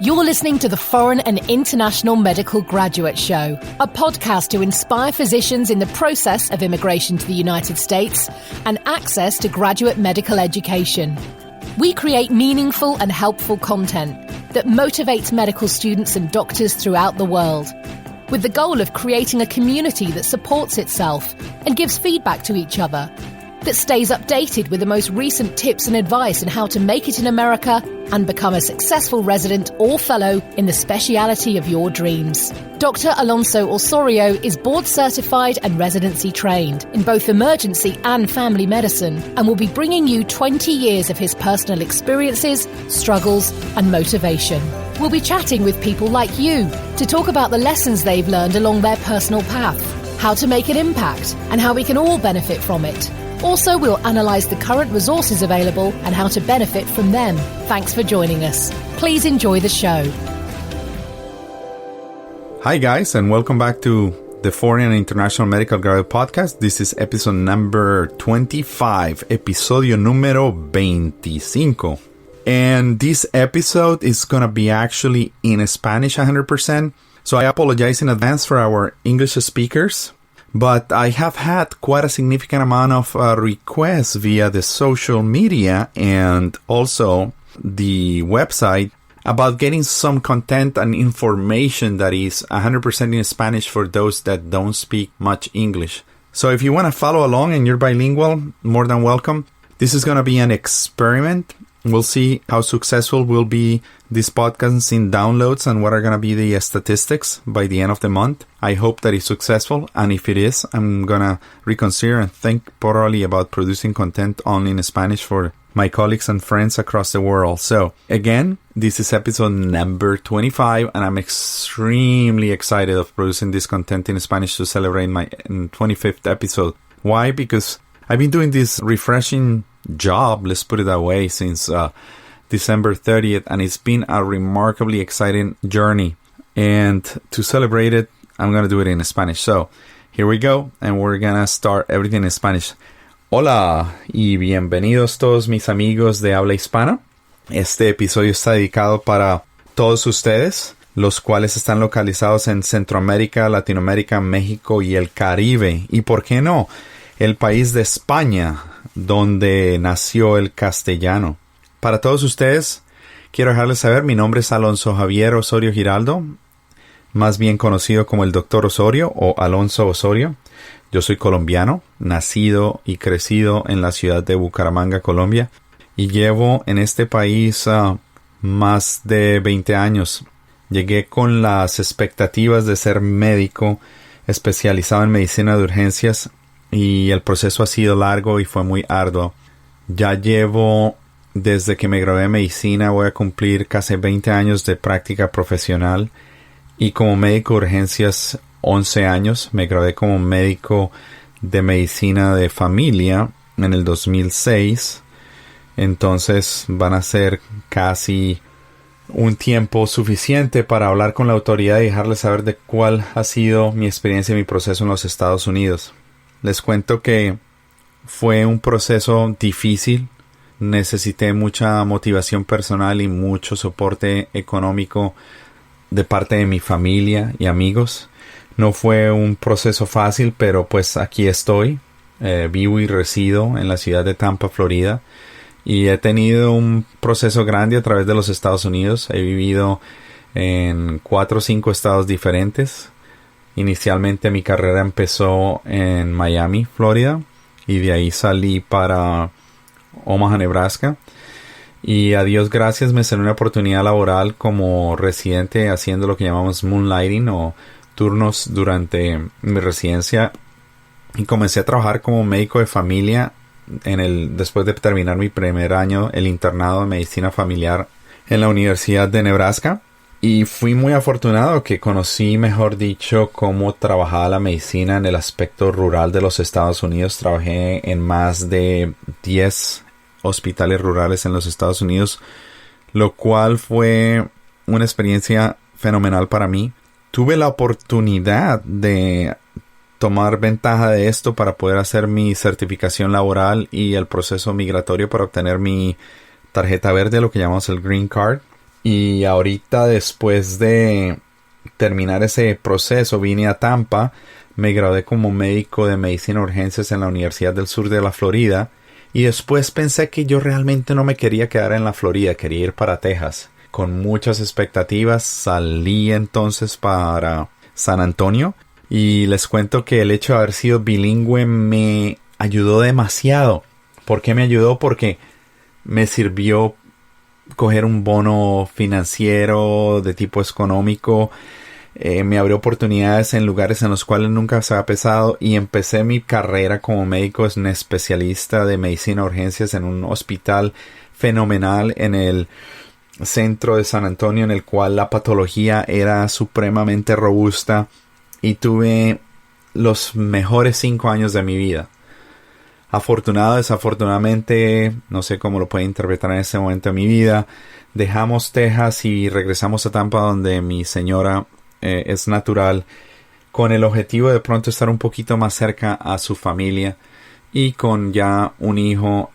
You're listening to the Foreign and International Medical Graduate Show, a podcast to inspire physicians in the process of immigration to the United States and access to graduate medical education. We create meaningful and helpful content that motivates medical students and doctors throughout the world, with the goal of creating a community that supports itself and gives feedback to each other, that stays updated with the most recent tips and advice on how to make it in America and become a successful resident or fellow in the specialty of your dreams. Dr. Alonso Osorio is board certified and residency trained in both emergency and family medicine and will be bringing you 20 years of his personal experiences, struggles, and motivation. We'll be chatting with people like you to talk about the lessons they've learned along their personal path, how to make an impact, and how we can all benefit from it. Also, we'll analyze the current resources available and how to benefit from them. Thanks for joining us. Please enjoy the show. Hi guys, and welcome back to the Foreign and International Medical Graduate Podcast. This is episode number 25, episodio número 25. And this episode is going to be actually in Spanish 100%. So I apologize in advance for our English speakers. But I have had quite a significant amount of requests via the social media and also the website about getting some content and information that is 100% in Spanish for those that don't speak much English. So if you want to follow along and you're bilingual, more than welcome. This is going to be an experiment. We'll see how successful will be this podcast in downloads and what are going to be the statistics by the end of the month. I hope that it's successful, and if it is, I'm going to reconsider and think thoroughly about producing content only in Spanish for my colleagues and friends across the world. So, again, this is episode number 25, and I'm extremely excited of producing this content in Spanish to celebrate my 25th episode. Why? Because I've been doing this refreshing job, let's put it that way, since December 30th, and it's been a remarkably exciting journey. And to celebrate it, I'm going to do it in Spanish. So, here we go, and we're going to start everything in Spanish. Hola y bienvenidos todos mis amigos de habla hispana. Este episodio está dedicado para todos ustedes, los cuales están localizados en Centroamérica, Latinoamérica, México y el Caribe. Y por qué no, el país de España, donde nació el castellano. Para todos ustedes, quiero dejarles saber, mi nombre es Alonso Javier Osorio Giraldo, más bien conocido como el Dr. Osorio o Alonso Osorio. Yo soy colombiano, nacido y crecido en la ciudad de Bucaramanga, Colombia, y llevo en este país más de 20 años. Llegué con las expectativas de ser médico especializado en medicina de urgencias, y el proceso ha sido largo y fue muy arduo. Ya llevo, desde que me gradué de medicina, voy a cumplir casi 20 años de práctica profesional. Y como médico de urgencias, 11 años. Me gradué como médico de medicina de familia en el 2006. Entonces van a ser casi un tiempo suficiente para hablar con la autoridad y dejarles saber de cuál ha sido mi experiencia y mi proceso en los Estados Unidos. Les cuento que fue un proceso difícil. Necesité mucha motivación personal y mucho soporte económico de parte de mi familia y amigos. No fue un proceso fácil, pero pues aquí estoy. Vivo y resido en la ciudad de Tampa, Florida. Y he tenido un proceso grande a través de los Estados Unidos. He vivido en 4 o 5 estados diferentes. Inicialmente mi carrera empezó en Miami, Florida, y de ahí salí para Omaha, Nebraska. Y a Dios gracias me salió una oportunidad laboral como residente haciendo lo que llamamos moonlighting o turnos durante mi residencia. Y comencé a trabajar como médico de familia después de terminar mi primer año, el internado de medicina familiar en la Universidad de Nebraska. Y fui muy afortunado que conocí, mejor dicho, cómo trabajaba la medicina en el aspecto rural de los Estados Unidos. Trabajé en más de 10 hospitales rurales en los Estados Unidos, lo cual fue una experiencia fenomenal para mí. Tuve la oportunidad de tomar ventaja de esto para poder hacer mi certificación laboral y el proceso migratorio para obtener mi tarjeta verde, lo que llamamos el Green Card. Y ahorita, después de terminar ese proceso, vine a Tampa, me gradué como médico de medicina de urgencias en la Universidad del Sur de la Florida, y después pensé que yo realmente no me quería quedar en la Florida, quería ir para Texas. Con muchas expectativas salí entonces para San Antonio, y les cuento que el hecho de haber sido bilingüe me ayudó demasiado. ¿Por qué me ayudó? Porque me sirvió coger un bono financiero de tipo económico, me abrió oportunidades en lugares en los cuales nunca se había pensado, y empecé mi carrera como médico, es un especialista de medicina de urgencias en un hospital fenomenal en el centro de San Antonio, en el cual la patología era supremamente robusta, y tuve los mejores 5 años de mi vida. Afortunado, desafortunadamente, no sé cómo lo puedo interpretar en este momento de mi vida, dejamos Texas y regresamos a Tampa, donde mi señora es natural, con el objetivo de pronto estar un poquito más cerca a su familia, y con ya un hijo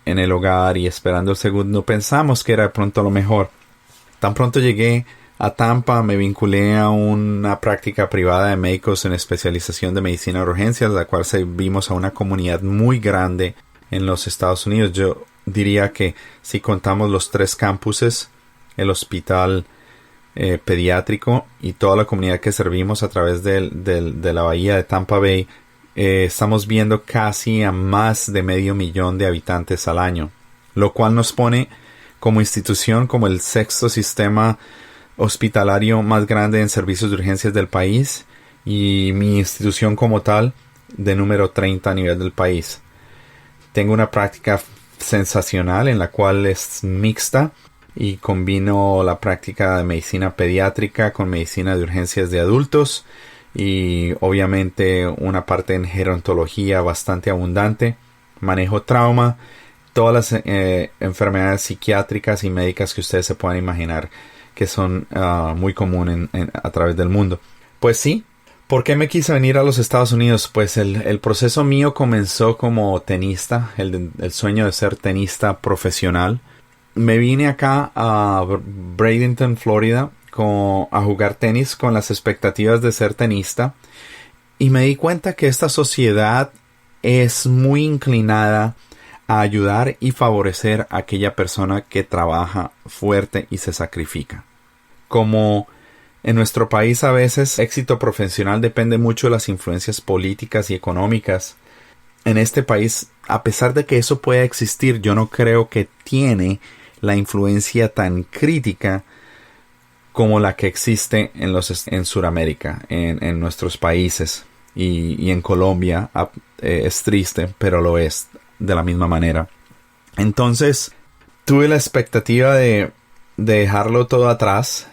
en el hogar y esperando el segundo, pensamos que era de pronto lo mejor. Tan pronto llegué a Tampa, me vinculé a una práctica privada de médicos en especialización de medicina de urgencias, la cual servimos a una comunidad muy grande en los Estados Unidos. Yo diría que si contamos los 3 campuses, el hospital pediátrico y toda la comunidad que servimos a través de la bahía de Tampa Bay, estamos viendo casi a más de 500,000 de habitantes al año, lo cual nos pone como institución como el 6º sistema hospitalario más grande en servicios de urgencias del país, y mi institución como tal de número 30 a nivel del país. Tengo una práctica sensacional en la cual es mixta y combino la práctica de medicina pediátrica con medicina de urgencias de adultos, y obviamente una parte en gerontología bastante abundante. Manejo trauma, todas las enfermedades psiquiátricas y médicas que ustedes se puedan imaginar, que son muy comunes a través del mundo. Pues sí, ¿por qué me quise venir a los Estados Unidos? Pues el proceso mío comenzó como tenista, el sueño de ser tenista profesional. Me vine acá a Bradenton, Florida, a jugar tenis con las expectativas de ser tenista, y me di cuenta que esta sociedad es muy inclinada a ayudar y favorecer a aquella persona que trabaja fuerte y se sacrifica. Como en nuestro país a veces éxito profesional depende mucho de las influencias políticas y económicas, en este país, a pesar de que eso pueda existir, yo no creo que tiene la influencia tan crítica como la que existe en Sudamérica, en nuestros países, y en Colombia. Es triste, pero lo es de la misma manera. Entonces tuve la expectativa de dejarlo todo atrás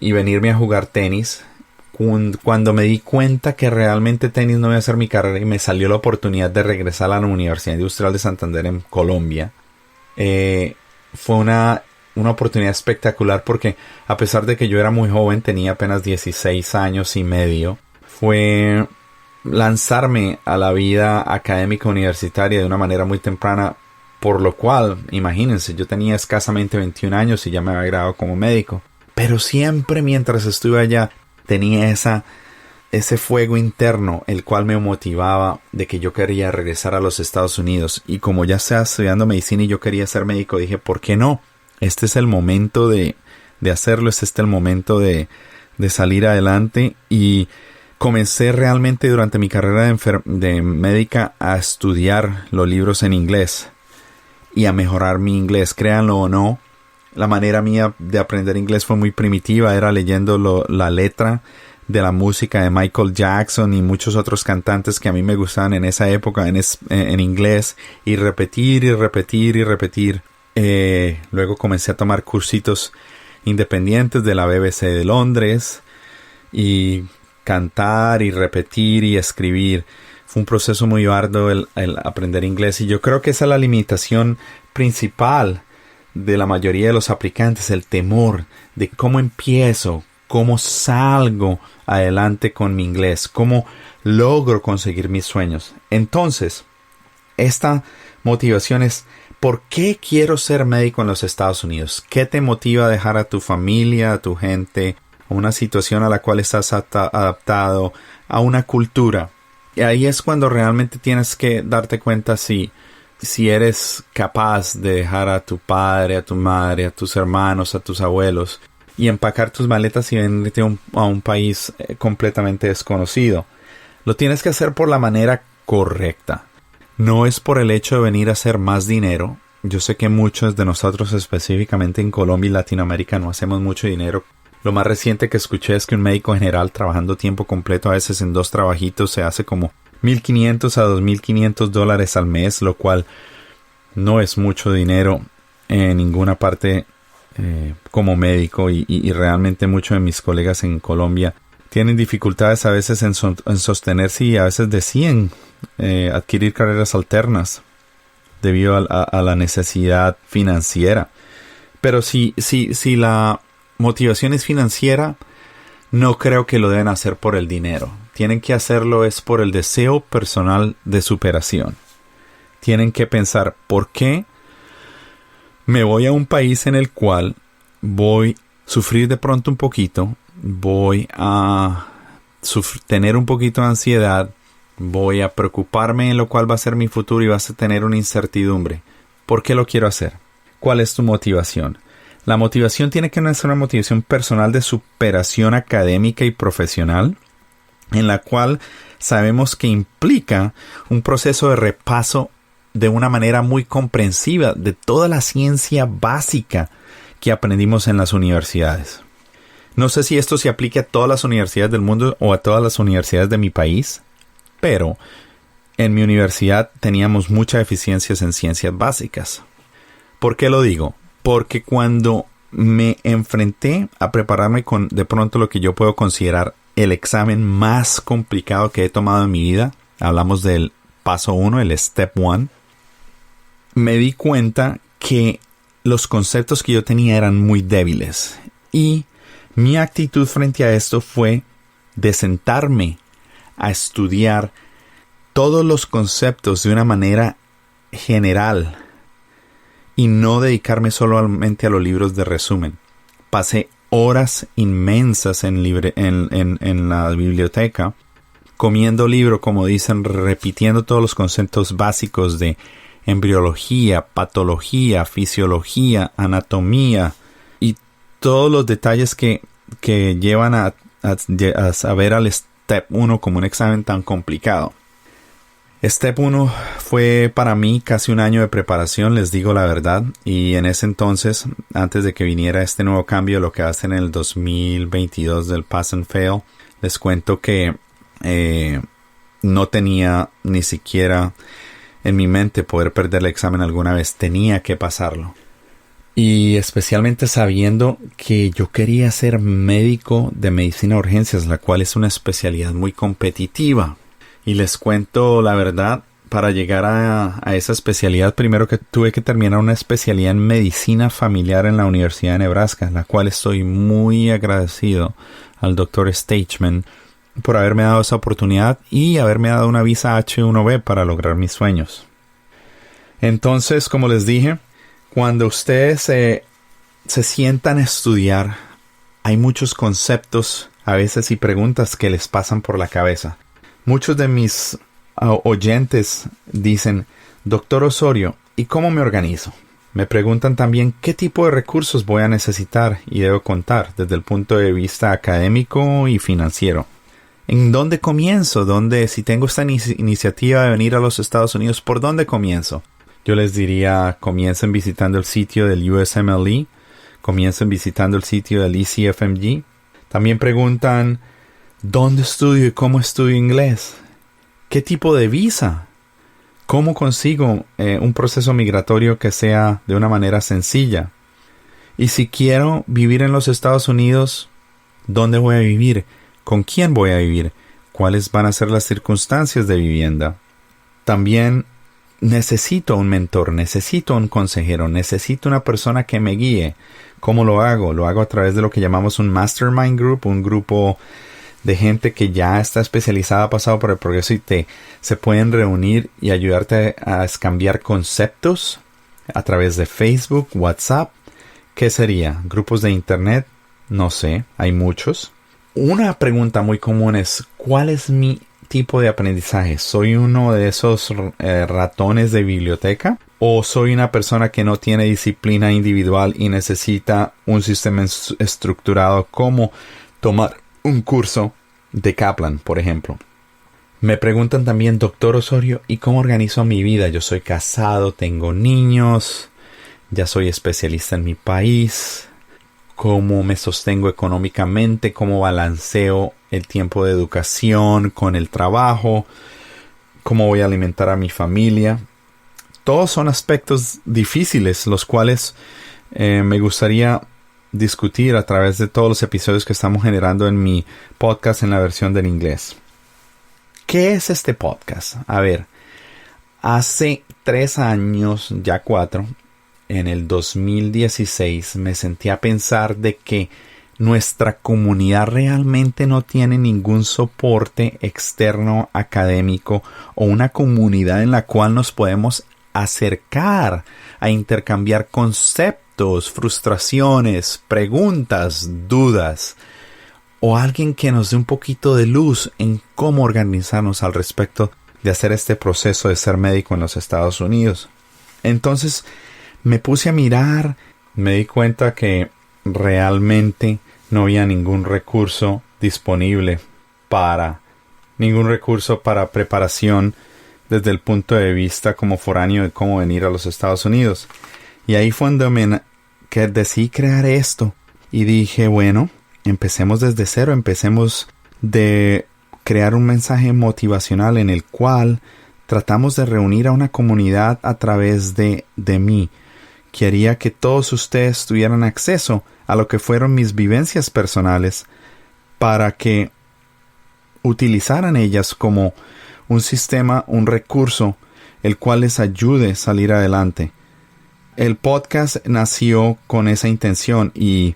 y venirme a jugar tenis. Cuando me di cuenta que realmente tenis no iba a ser mi carrera, y me salió la oportunidad de regresar a la Universidad Industrial de Santander en Colombia, fue una oportunidad espectacular, porque a pesar de que yo era muy joven, tenía apenas 16 años y medio, fue lanzarme a la vida académica universitaria de una manera muy temprana, por lo cual, imagínense, yo tenía escasamente 21 años y ya me había graduado como médico, pero siempre mientras estuve allá tenía ese fuego interno, el cual me motivaba de que yo quería regresar a los Estados Unidos. Y como ya estaba estudiando medicina y yo quería ser médico, dije, ¿por qué no? Este es el momento de hacerlo, este es el momento de salir adelante. Y comencé realmente durante mi carrera de médica a estudiar los libros en inglés y a mejorar mi inglés. Créanlo o no, la manera mía de aprender inglés fue muy primitiva, era leyendo la letra de la música de Michael Jackson y muchos otros cantantes que a mí me gustaban en esa época en inglés, y repetir y repetir y repetir. Luego comencé a tomar cursitos independientes de la BBC de Londres y cantar y repetir y escribir. Fue un proceso muy arduo el aprender inglés, y yo creo que esa es la limitación principal de la mayoría de los aplicantes, el temor de cómo empiezo, cómo salgo adelante con mi inglés, cómo logro conseguir mis sueños. Entonces, esta motivación es ¿por qué quiero ser médico en los Estados Unidos? ¿Qué te motiva a dejar a tu familia, a tu gente, a una situación a la cual estás adaptado, a una cultura? Y ahí es cuando realmente tienes que darte cuenta si eres capaz de dejar a tu padre, a tu madre, a tus hermanos, a tus abuelos y empacar tus maletas y venirte a un país completamente desconocido. Lo tienes que hacer por la manera correcta. No es por el hecho de venir a hacer más dinero. Yo sé que muchos de nosotros, específicamente en Colombia y Latinoamérica, no hacemos mucho dinero. Lo más reciente que escuché es que un médico general trabajando tiempo completo, a veces en 2 trabajitos, se hace como $1,500 a $2,500 al mes, lo cual no es mucho dinero en ninguna parte como médico, y realmente muchos de mis colegas en Colombia tienen dificultades a veces en sostenerse y a veces deciden adquirir carreras alternas debido a la necesidad financiera. Pero si la motivación es financiera, no creo que lo deben hacer por el dinero. Tienen que hacerlo es por el deseo personal de superación. Tienen que pensar, ¿por qué me voy a un país en el cual voy a sufrir de pronto un poquito? Voy a tener un poquito de ansiedad. Voy a preocuparme en lo cual va a ser mi futuro y vas a tener una incertidumbre. ¿Por qué lo quiero hacer? ¿Cuál es tu motivación? La motivación tiene que ser una motivación personal de superación académica y profesional, en la cual sabemos que implica un proceso de repaso de una manera muy comprensiva de toda la ciencia básica que aprendimos en las universidades. No sé si esto se aplica a todas las universidades del mundo o a todas las universidades de mi país, pero en mi universidad teníamos muchas deficiencias en ciencias básicas. ¿Por qué lo digo? Porque cuando me enfrenté a prepararme con de pronto lo que yo puedo considerar el examen más complicado que he tomado en mi vida, hablamos del paso 1, el step 1, me di cuenta que los conceptos que yo tenía eran muy débiles. Y mi actitud frente a esto fue de sentarme a estudiar todos los conceptos de una manera general y no dedicarme solamente a los libros de resumen. Pasé horas inmensas en la biblioteca comiendo libro, como dicen, repitiendo todos los conceptos básicos de embriología, patología, fisiología, anatomía y todos los detalles que llevan a saber al Step 1 como un examen tan complicado. Step 1 fue para mí casi un año de preparación, les digo la verdad, y en ese entonces, antes de que viniera este nuevo cambio, lo que hacen en el 2022 del Pass and Fail, les cuento que no tenía ni siquiera en mi mente poder perder el examen alguna vez, tenía que pasarlo. Y especialmente sabiendo que yo quería ser médico de medicina de urgencias, la cual es una especialidad muy competitiva. Y les cuento la verdad, para llegar a esa especialidad, primero que tuve que terminar una especialidad en medicina familiar en la Universidad de Nebraska, la cual estoy muy agradecido al Dr. Stageman por haberme dado esa oportunidad y haberme dado una visa H1B para lograr mis sueños. Entonces, como les dije, cuando ustedes se sientan a estudiar, hay muchos conceptos a veces y preguntas que les pasan por la cabeza. Muchos de mis oyentes dicen, Doctor Osorio, ¿y cómo me organizo? Me preguntan también qué tipo de recursos voy a necesitar y debo contar desde el punto de vista académico y financiero. ¿En dónde comienzo? Si tengo esta iniciativa de venir a los Estados Unidos, ¿por dónde comienzo? Yo les diría, comiencen visitando el sitio del USMLE, comiencen visitando el sitio del FMG. También preguntan, ¿dónde estudio y cómo estudio inglés? ¿Qué tipo de visa? ¿Cómo consigo un proceso migratorio que sea de una manera sencilla? Y si quiero vivir en los Estados Unidos, ¿dónde voy a vivir? ¿Con quién voy a vivir? ¿Cuáles van a ser las circunstancias de vivienda? También necesito un mentor, necesito un consejero, necesito una persona que me guíe. ¿Cómo lo hago? Lo hago a través de lo que llamamos un mastermind group, un grupo de gente que ya está especializada, ha pasado por el progreso y se pueden reunir y ayudarte a cambiar conceptos a través de Facebook, WhatsApp. ¿Qué sería? ¿Grupos de internet? No sé, hay muchos. Una pregunta muy común es, ¿cuál es mi tipo de aprendizaje? ¿Soy uno de esos ratones de biblioteca? ¿O soy una persona que no tiene disciplina individual y necesita un sistema estructurado como tomar un curso de Kaplan, por ejemplo? Me preguntan también, doctor Osorio, ¿y cómo organizo mi vida? Yo soy casado, tengo niños, ya soy especialista en mi país. ¿Cómo me sostengo económicamente? ¿Cómo balanceo el tiempo de educación con el trabajo? ¿Cómo voy a alimentar a mi familia? Todos son aspectos difíciles, los cuales me gustaría discutir a través de todos los episodios que estamos generando en mi podcast en la versión del inglés. ¿Qué es este podcast? A ver, hace 3 años, ya 4, en el 2016, me sentí a pensar de que nuestra comunidad realmente no tiene ningún soporte externo académico o una comunidad en la cual nos podemos acercar a intercambiar conceptos, frustraciones, preguntas, dudas, o alguien que nos dé un poquito de luz en cómo organizarnos al respecto de hacer este proceso de ser médico en los Estados Unidos. Entonces me puse a mirar, me di cuenta que realmente no había ningún recurso disponible ningún recurso para preparación desde el punto de vista como foráneo de cómo venir a los Estados Unidos. Y ahí fue donde decidí crear esto. Y dije, bueno, empecemos desde cero, empecemos de crear un mensaje motivacional en el cual tratamos de reunir a una comunidad a través de mí. Quería que todos ustedes tuvieran acceso a lo que fueron mis vivencias personales para que utilizaran ellas como un sistema, un recurso, el cual les ayude a salir adelante. El podcast nació con esa intención y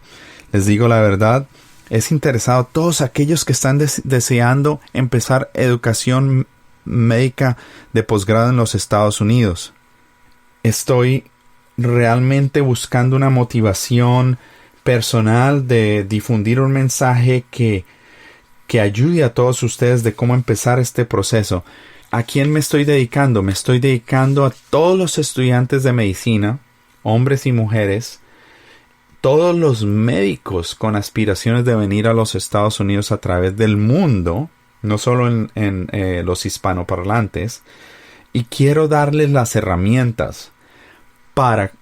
les digo la verdad, es interesado a todos aquellos que están deseando empezar educación médica de posgrado en los Estados Unidos. Estoy realmente buscando una motivación personal de difundir un mensaje que ayude a todos ustedes de cómo empezar este proceso. ¿A quién me estoy dedicando? Me estoy dedicando a todos los estudiantes de medicina, hombres y mujeres, todos los médicos con aspiraciones de venir a los Estados Unidos a través del mundo, no solo en los hispanoparlantes, y quiero darles las herramientas para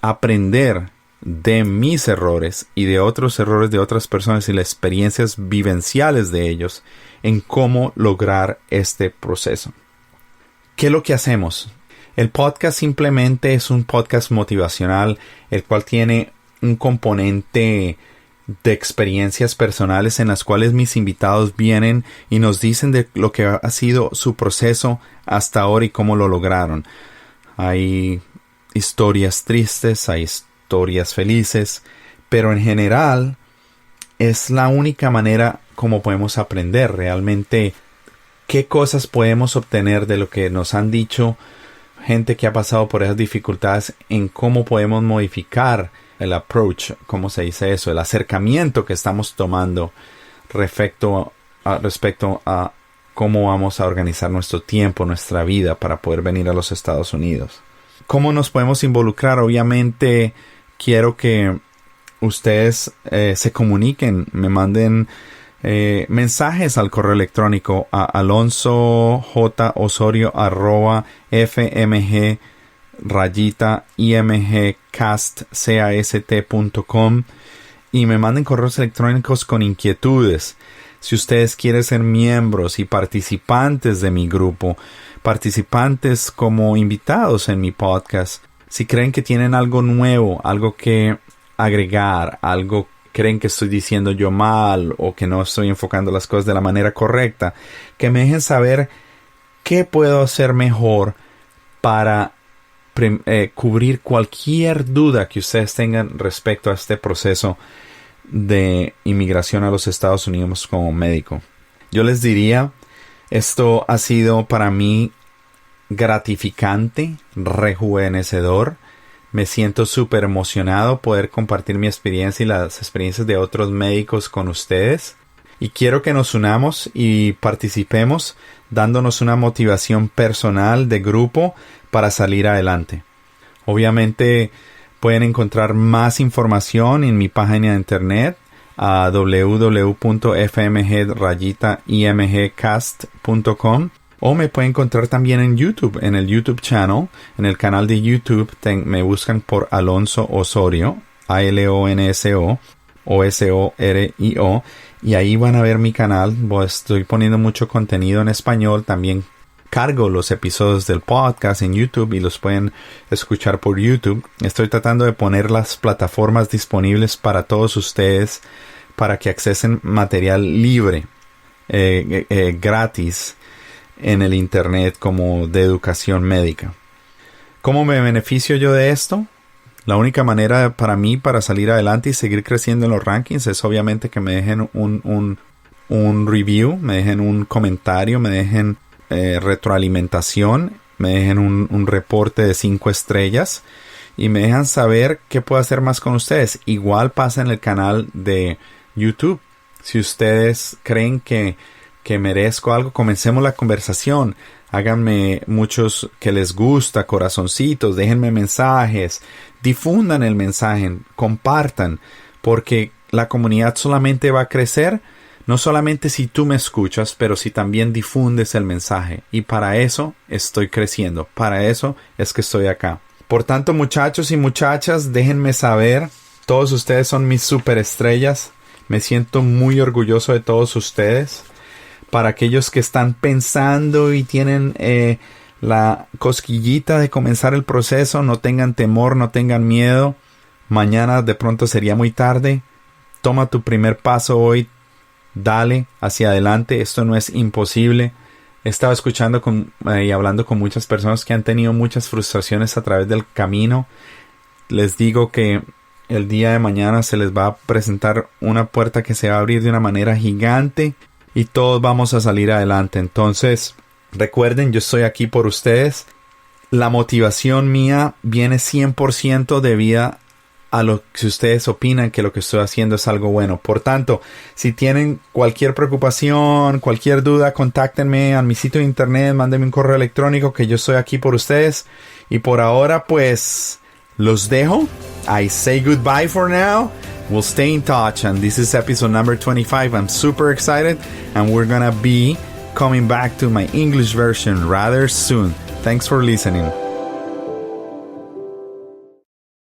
aprender de mis errores y de otros errores de otras personas y las experiencias vivenciales de ellos en cómo lograr este proceso. ¿Qué es lo que hacemos? El podcast simplemente es un podcast motivacional, el cual tiene un componente de experiencias personales en las cuales mis invitados vienen y nos dicen de lo que ha sido su proceso hasta ahora y cómo lo lograron. Hay historias tristes, hay historias felices, pero en general es la única manera como podemos aprender realmente qué cosas podemos obtener de lo que nos han dicho gente que ha pasado por esas dificultades, en cómo podemos modificar el approach, ¿cómo se dice eso? El acercamiento que estamos tomando respecto a cómo vamos a organizar nuestro tiempo, nuestra vida para poder venir a los Estados Unidos. ¿Cómo nos podemos involucrar? Obviamente quiero que ustedes se comuniquen, me manden mensajes al correo electrónico a alonsoj@fmg-imgcast.com y me manden correos electrónicos con inquietudes. Si ustedes quieren ser miembros y participantes de mi grupo, participantes como invitados en mi podcast, si creen que tienen algo nuevo, algo que agregar, algo creen que estoy diciendo yo mal o que no estoy enfocando las cosas de la manera correcta, que me dejen saber qué puedo hacer mejor para cubrir cualquier duda que ustedes tengan respecto a este proceso de inmigración a los Estados Unidos como médico. Yo les diría, esto ha sido para mí gratificante, rejuvenecedor. Me siento súper emocionado poder compartir mi experiencia y las experiencias de otros médicos con ustedes. Y quiero que nos unamos y participemos dándonos una motivación personal de grupo para salir adelante. Obviamente pueden encontrar más información en mi página de internet a www.fmg-imgcast.com o me pueden encontrar también en YouTube, en el YouTube channel, en el canal de YouTube. Me buscan por Alonso Osorio, ALONSO, OSORIO, y ahí van a ver mi canal. Estoy poniendo mucho contenido en español. También cargo los episodios del podcast en YouTube y los pueden escuchar por YouTube. Estoy tratando de poner las plataformas disponibles para todos ustedes para que accesen material libre, gratis en el internet, como de educación médica. ¿Cómo me beneficio yo de esto? La única manera para mí para salir adelante y seguir creciendo en los rankings es obviamente que me dejen un review, me dejen un comentario, me dejen retroalimentación, me dejen un reporte de 5 estrellas y me dejan saber qué puedo hacer más con ustedes. Igual pasa en el canal de YouTube. Si ustedes creen que merezco algo, comencemos la conversación. Háganme muchos que les gusta, corazoncitos, déjenme mensajes, difundan el mensaje, compartan, porque la comunidad solamente va a crecer, no solamente si tú me escuchas, pero si también difundes el mensaje. Y para eso estoy creciendo, para eso es que estoy acá. Por tanto, muchachos y muchachas, déjenme saber, todos ustedes son mis superestrellas, me siento muy orgulloso de todos ustedes. Para aquellos que están pensando y tienen la cosquillita de comenzar el proceso, no tengan temor, no tengan miedo. Mañana de pronto sería muy tarde. Toma tu primer paso hoy. Dale hacia adelante. Esto no es imposible. He estado escuchando y hablando con muchas personas que han tenido muchas frustraciones a través del camino. Les digo que el día de mañana se les va a presentar una puerta que se va a abrir de una manera gigante. Y todos vamos a salir adelante. Entonces, recuerden, yo estoy aquí por ustedes. La motivación mía viene 100% debida a lo que ustedes opinan que lo que estoy haciendo es algo bueno. Por tanto, si tienen cualquier preocupación, cualquier duda, contáctenme a mi sitio de internet, mándenme un correo electrónico, que yo estoy aquí por ustedes. Y por ahora, pues, los dejo. I say goodbye for now. We'll stay in touch, and this is episode number 25. I'm super excited, and we're gonna be coming back to my English version rather soon. Thanks for listening.